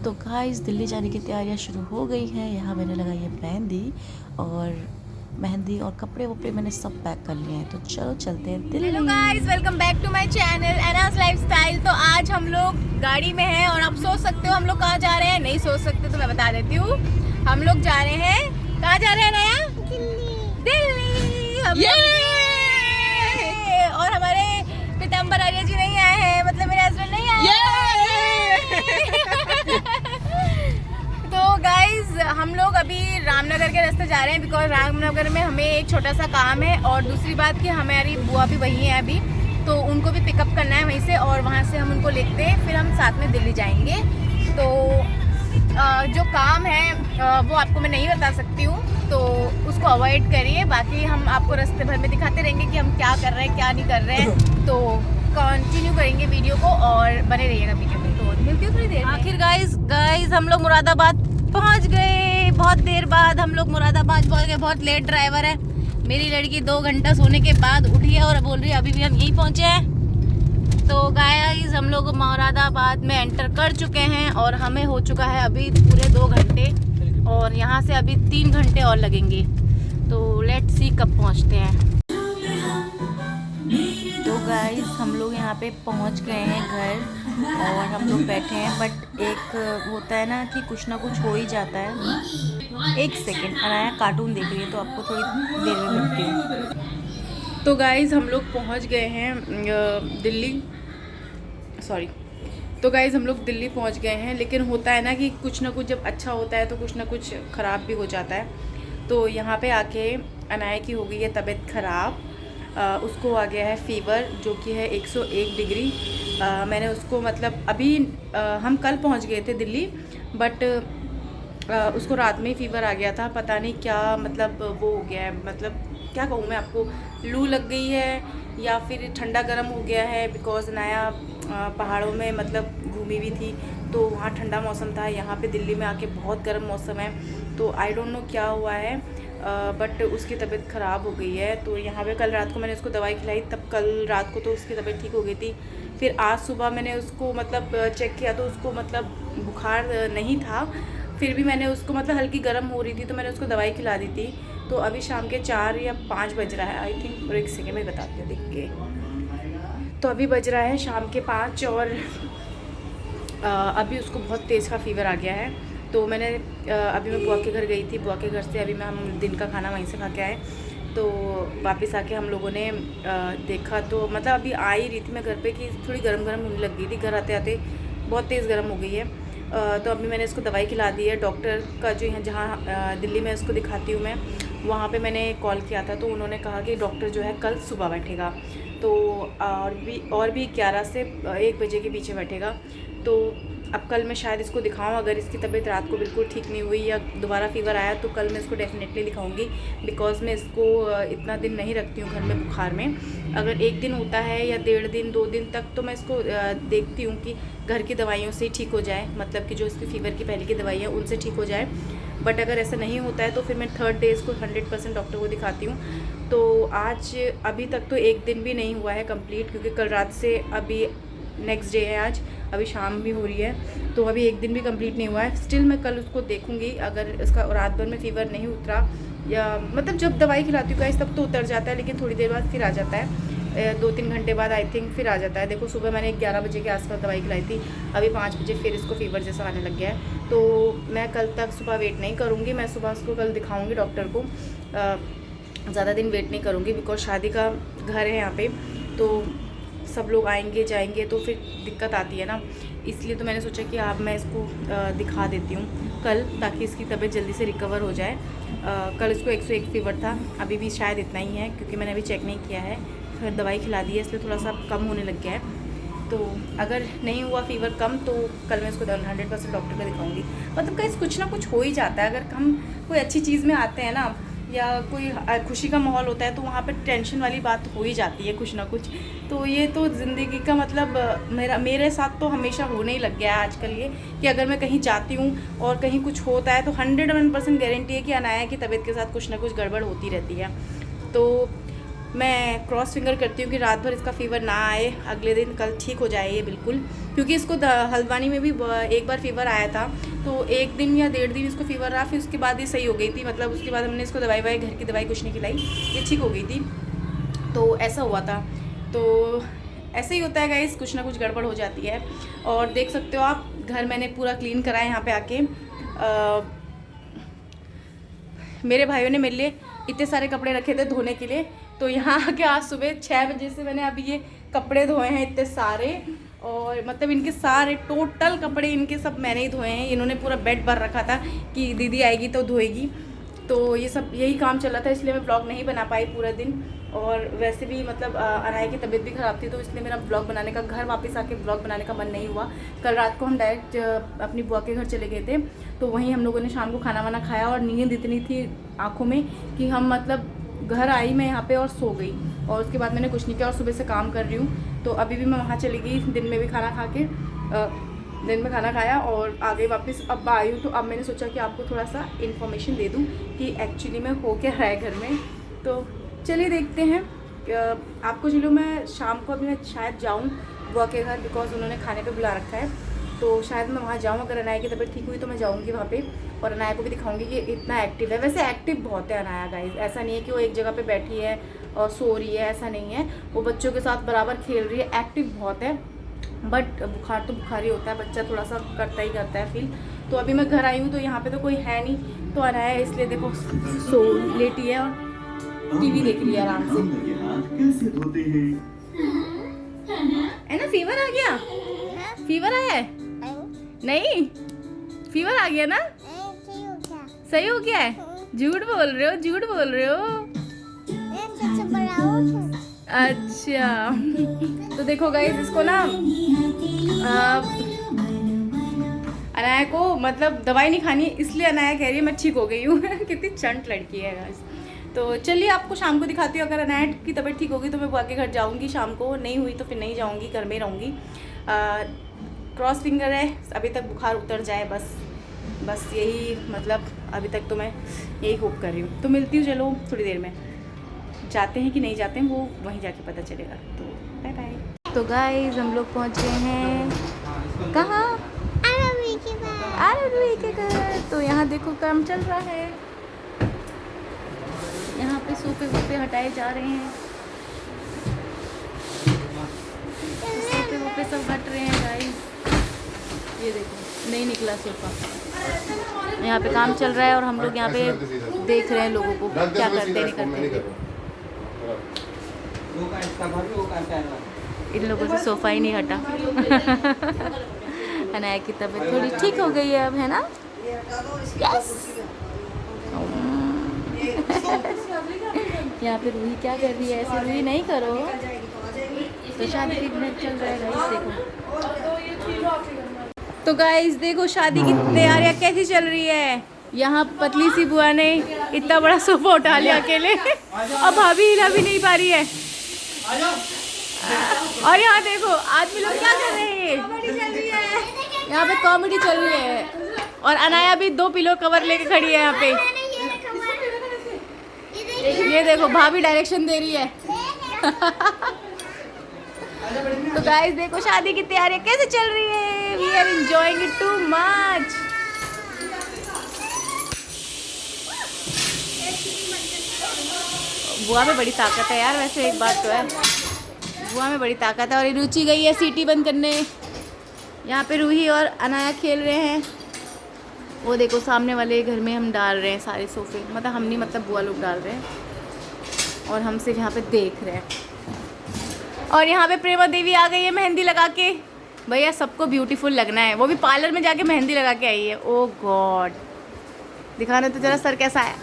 तो गाइस दिल्ली जाने की तैयारियां शुरू हो गई हैं। यहाँ मैंने लगाई है मेहंदी और कपड़े वपड़े मैंने सब पैक कर लिए हैं। तो चलो चलते हैं Delhi. Hello guys, welcome back to my channel Ana's lifestyle. तो आज हम लोग गाड़ी में हैं और आप सोच सकते हो हम लोग कहाँ जा रहे हैं। नहीं सोच सकते तो मैं बता देती हूँ। हम लोग जा रहे हैं, कहाँ जा रहे हैं नया? दिल्ली। और हमारे पीताम्बर आर्य जी नहीं आए हैं, मतलब मेरे हस्बैंड नहीं आए हैं। तो गाइस हम लोग अभी रामनगर के रास्ते जा रहे हैं, बिकॉज रामनगर में हमें एक छोटा सा काम है। और दूसरी बात कि हमारी बुआ भी वहीं है अभी, तो उनको भी पिकअप करना है वहीं से, और वहाँ से हम उनको लेते हैं, फिर हम साथ में दिल्ली जाएंगे। तो जो काम है वो आपको मैं नहीं बता सकती हूँ, तो उसको अवॉइड करिए। बाकी हम आपको रास्ते भर में दिखाते रहेंगे कि हम क्या कर रहे हैं क्या नहीं कर रहे हैं। तो कंटिन्यू करेंगे वीडियो को और बने रहिएगा वीडियो में। तो मिलती हूँ थोड़ी देर में। आखिर गाइस हम लोग मुरादाबाद पहुंच गए। बहुत देर बाद हम लोग मुरादाबाद पहुंच गए। बहुत लेट ड्राइवर है। मेरी लड़की 2 घंटा सोने के बाद उठी है और बोल रही है अभी भी हम यहीं पहुंचे हैं। तो गाइस हम लोग मुरादाबाद में एंटर कर चुके हैं और हमें हो चुका है अभी पूरे 2 घंटे, और यहाँ से अभी 3 घंटे और लगेंगे। तो लेट्स सी कब पहुँचते हैं। तो गाइस हम लोग यहाँ पे पहुँच गए हैं घर और हम लोग बैठे हैं। बट एक होता है ना कि कुछ ना कुछ हो ही जाता है। एक सेकेंड, अनाया कार्टून देख रही है तो आपको थोड़ी देर में मिलती हूँ। तो गाइस हम लोग पहुँच गए हैं दिल्ली। तो गाइज़ हम लोग दिल्ली पहुंच गए हैं, लेकिन होता है ना कि कुछ ना कुछ जब अच्छा होता है तो कुछ ना कुछ ख़राब भी हो जाता है। तो यहाँ पे आके अनाया की हो गई है तबीयत ख़राब। उसको आ गया है फ़ीवर जो कि है 101 डिग्री। मैंने उसको मतलब अभी हम कल पहुँच गए थे दिल्ली, बट उसको रात में ही फ़ीवर आ गया था। पता नहीं क्या मतलब वो हो गया है, मतलब क्या कहूँ मैं आपको, लू लग गई है या फिर ठंडा गर्म हो गया है। बिकॉज़ नया पहाड़ों में मतलब घूमी हुई थी तो वहाँ ठंडा मौसम था। यहाँ पे दिल्ली में आके बहुत गर्म मौसम है। तो आई डोंट नो क्या हुआ है, बट उसकी तबीयत ख़राब हो गई है। तो यहाँ पे कल रात को मैंने उसको दवाई खिलाई, तब कल रात को तो उसकी तबीयत ठीक हो गई थी। फिर आज सुबह मैंने उसको मतलब चेक किया तो उसको मतलब बुखार नहीं था, फिर भी मैंने उसको मतलब हल्की गर्म हो रही थी तो मैंने उसको दवाई खिला दी थी। तो अभी शाम के 4 या 5 बज रहा है आई थिंक, और एक सेकेंड में बताती हूँ देख के। तो अभी बज रहा है शाम के 5 और अभी उसको बहुत तेज़ का फ़ीवर आ गया है। तो मैंने अभी मैं बुआ के घर गई थी, बुआ के घर से अभी मैं हम दिन का खाना वहीं से खा के आए। तो वापस आके हम लोगों ने देखा तो मतलब अभी आ ही रही थी मैं घर पे कि थोड़ी गर्म गर्म होने लग गई थी। घर आते आते बहुत तेज़ गर्म हो गई है। तो अभी मैंने इसको दवाई खिला दी है। डॉक्टर का जो यहाँ जहाँ दिल्ली में इसको दिखाती हूँ मैं, वहाँ पे मैंने कॉल किया था तो उन्होंने कहा कि डॉक्टर जो है कल सुबह बैठेगा। तो और भी 11 से 1 बजे के पीछे बैठेगा। तो अब कल मैं शायद इसको दिखाऊं। अगर इसकी तबीयत रात को बिल्कुल ठीक नहीं हुई या दोबारा फ़ीवर आया तो कल मैं इसको डेफिनेटली दिखाऊंगी। बिकॉज़ मैं इसको इतना दिन नहीं रखती हूँ घर में बुखार में। अगर 1 दिन होता है या 1.5 दिन 2 दिन तक तो मैं इसको देखती हूँ कि घर की दवाइयों से ठीक हो जाए, मतलब कि जो इसकी फ़ीवर की पहले की दवाई है उनसे ठीक हो जाए। बट अगर ऐसा नहीं होता है तो फिर मैं 3rd डे इसको 100% डॉक्टर को दिखाती हूँ। तो आज अभी तक तो 1 दिन भी नहीं हुआ है कंप्लीट, क्योंकि कल रात से अभी नेक्स्ट डे है आज, अभी शाम भी हो रही है। तो अभी 1 दिन भी कंप्लीट नहीं हुआ है। स्टिल मैं कल उसको देखूंगी। अगर इसका रात भर में फ़ीवर नहीं उतरा, या मतलब जब दवाई खिलाती हूँ गाइस तब तो उतर जाता है, लेकिन थोड़ी देर बाद फिर आ जाता है। 2-3 घंटे बाद आई थिंक फिर आ जाता है। देखो सुबह मैंने 11 बजे के आसपास दवाई खिलाई थी, अभी 5 बजे फिर इसको फ़ीवर जैसा आने लग गया है। तो मैं कल तक सुबह वेट नहीं करूँगी, मैं सुबह उसको कल दिखाऊँगी डॉक्टर को। ज़्यादा दिन वेट नहीं करूँगी बिकॉज शादी का घर है यहाँ पे, तो सब लोग आएंगे जाएंगे तो फिर दिक्कत आती है ना। इसलिए तो मैंने सोचा कि अब मैं इसको दिखा देती हूँ कल, ताकि इसकी तबीयत जल्दी से रिकवर हो जाए। कल इसको 101 फ़ीवर था, अभी भी शायद इतना ही है क्योंकि मैंने अभी चेक नहीं किया है। फिर दवाई खिला दी है इसलिए थोड़ा सा कम होने लग गया है। तो अगर नहीं हुआ फ़ीवर कम तो कल मैं इसको 100% डॉक्टर को दिखाऊंगी। मतलब कहीं कुछ ना कुछ हो ही जाता है। अगर हम कोई अच्छी चीज़ में आते हैं ना, या कोई खुशी का माहौल होता है तो वहाँ पे टेंशन वाली बात हो ही जाती है कुछ ना कुछ। तो ये तो ज़िंदगी का मतलब मेरे साथ तो हमेशा होने ही लग गया है आजकल ये, कि अगर मैं कहीं जाती हूँ और कहीं कुछ होता है तो 101% गारंटी है कि अनाया की तबीयत के साथ कुछ ना कुछ गड़बड़ होती रहती है। तो मैं क्रॉस फिंगर करती हूँ कि रात भर इसका फ़ीवर ना आए, अगले दिन कल ठीक हो जाए ये बिल्कुल, क्योंकि इसको हल्द्वानी में भी एक बार फ़ीवर आया था, तो 1 दिन या 1.5 दिन इसको फ़ीवर रहा, फिर उसके बाद ये सही हो गई थी। मतलब उसके बाद हमने इसको दवाई घर की दवाई कुछ नहीं खिलाई, ये ठीक हो गई थी। तो ऐसा हुआ था। तो ऐसे ही होता है गाइस, कुछ ना कुछ गड़बड़ हो जाती है। और देख सकते हो आप, घर मैंने पूरा क्लीन करा है यहाँ पे आके। मेरे भाइयों ने मेरे लिए इतने सारे कपड़े रखे थे धोने के लिए, तो यहाँ आके आज सुबह 6 बजे से मैंने अभी ये कपड़े धोए हैं इतने सारे। और मतलब इनके सारे टोटल कपड़े इनके सब मैंने ही धोए हैं। इन्होंने पूरा बेड भर रखा था कि दीदी आएगी तो धोएगी, तो ये सब यही काम चल रहा था, इसलिए मैं ब्लॉग नहीं बना पाई पूरा दिन। और वैसे भी मतलब अनाया की तबीयत भी ख़राब थी, तो इसलिए मेरा ब्लॉग बनाने का, घर वापस आके ब्लॉग बनाने का मन नहीं हुआ। कल रात को हम डायरेक्ट अपनी बुआ के घर चले गए थे, तो वहीं हम लोगों ने शाम को खाना वाना खाया, और नींद इतनी थी आँखों में कि हम मतलब घर आई मैं यहाँ पे और सो गई, और उसके बाद मैंने कुछ नहीं किया और सुबह से काम कर रही हूँ। तो अभी भी मैं वहाँ चली गई, दिन में भी खाना खा के दिन में खाना खाया और आ गई वापस। अब आई हूँ, तो अब मैंने सोचा कि आपको थोड़ा सा इन्फॉर्मेशन दे दूँ कि एक्चुअली में हो क्या रहा है घर में। तो चलिए देखते हैं। आपको चलो, मैं शाम को अभी मैं शायद जाऊँ बुआ के घर, बिकॉज उन्होंने खाने पे बुला रखा है, तो शायद मैं वहाँ जाऊँ। अगर अनाया की तबीयत ठीक हुई तो मैं जाऊँगी वहाँ पे, और अनाया को भी दिखाऊंगी कि इतना एक्टिव है। वैसे एक्टिव बहुत है अनाया गाइस, ऐसा नहीं है कि वो एक जगह पे बैठी है और सो रही है, ऐसा नहीं है। वो बच्चों के साथ बराबर खेल रही है, एक्टिव बहुत है। बट बुखार तो बुखार ही होता है, बच्चा थोड़ा सा करता ही करता है फील। तो अभी मैं घर आई हूँ, तो यहाँ पे तो कोई है नहीं, तो अनाया इसलिए देखो सो लेटी है और टीवी देख रही है आराम से। है ना, फीवर आ गया? फीवर आया है? नहीं, फीवर आ गया ना? सही हो गया है? झूठ बोल रहे हो, झूठ बोल रहे हो। अच्छा, तो देखो गाइस, इसको ना अनाया को मतलब दवाई नहीं खानी, इसलिए अनाया कह रही है मैं ठीक हो गई हूँ। कितनी चंट लड़की है गाइस। तो चलिए आपको शाम को दिखाती हूँ। अगर अनाया की तबीयत ठीक होगी तो मैं बुआ के घर जाऊँगी शाम को, नहीं हुई तो फिर नहीं जाऊँगी, घर में ही रहूँगी। क्रॉस फिंगर है, अभी तक बुखार उतर जाए, बस यही मतलब अभी तक तो मैं यही होप कर रही हूँ। तो मिलती हूँ चलो थोड़ी देर में, जाते हैं कि नहीं जाते हैं वो वहीं जाके पता चलेगा। तो बाय बाय। तो गाइस हम लोग पहुँच गए हैं कहाँ? आरवी के घर। तो यहाँ देखो काम चल रहा है, यहाँ पे सोफे वोफे हटाए जा रहे हैं, सोफे वोफे सब हट रहे हैं गाइस। ये देखो नहीं निकला सोफा, यहाँ पे काम चल रहा है और हम लोग यहाँ पे देख रहे हैं लोगों को क्या करते हैं नहीं करते। इन लोगों से सोफा ही नहीं हटा। अनाया की तबीयत थोड़ी ठीक हो गई है अब, है ना? यस। यहाँ पे रूही क्या कर रही है? ऐसे रूही नहीं करो। तो शादी की दिन चल रहा है गाइस, देखो। तो गाइस देखो शादी की तैयारियाँ कैसी चल रही है। यहाँ पतली सी बुआ ने इतना बड़ा सोफा उठा लिया अकेले, अब भाभी हिला भी नहीं पा रही है। और यहाँ देखो आदमी लोग क्या कर रहे हैं, यहाँ पे कॉमेडी चल रही है। और अनाया भी 2 पिलो कवर लेके खड़ी है यहाँ पे। ये देखो भाभी डायरेक्शन दे रही है। तो गाइस देखो शादी की तैयारी कैसे चल रही है। We are enjoying it too much. बुआ में बड़ी ताकत है यार, वैसे एक बात तो है, बुआ में बड़ी ताकत है। और रुचि गई है सीटी बंद करने। यहाँ पे रूही और अनाया खेल रहे हैं। वो देखो सामने वाले घर में हम डाल रहे हैं सारे सोफे, मतलब हम नहीं, मतलब बुआ लोग डाल रहे हैं और हम सिर्फ यहाँ पे देख रहे हैं। और यहाँ पे प्रेमा देवी आ गई है मेहंदी लगा के। भैया सबको ब्यूटीफुल लगना है, वो भी पार्लर में जाके मेहंदी लगा के आई है। ओह गॉड, दिखाना तो जरा सर कैसा है।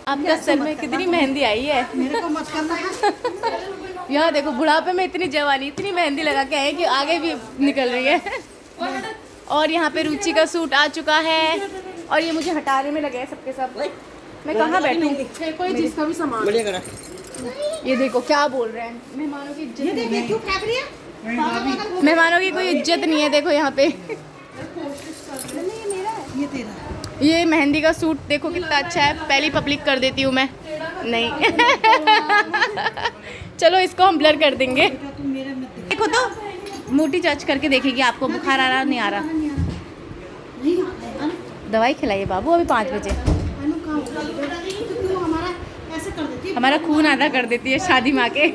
आपका सर में कितनी मेहंदी आई है। मेरे को मत करना। यहाँ देखो बुढ़ापे में इतनी जवानी, इतनी मेहंदी लगा के आई कि आगे भी निकल रही है। और यहाँ पे रुचि का सूट आ चुका है और ये मुझे हटाने में लगे हैं सबके सब। मैं कहाँ बैठूँ, कोई चीज़ का भी सामान। ये देखो क्या बोल रहे हैं, मेहमानों की इज्जत नहीं है। मेहमानों की कोई इज्जत नहीं है। देखो यहाँ पे ये मेहंदी का सूट देखो कितना अच्छा है, पहली पब्लिक कर देती हूँ मैं। नहीं चलो इसको हम ब्लर कर देंगे। देखो तो मोटी जज करके देखेगी आपको बुखार आ रहा नहीं आ रहा। दवाई खिलाइए बाबू, अभी 5 बजे। हमारा खून आधा कर देती है शादी माँ के।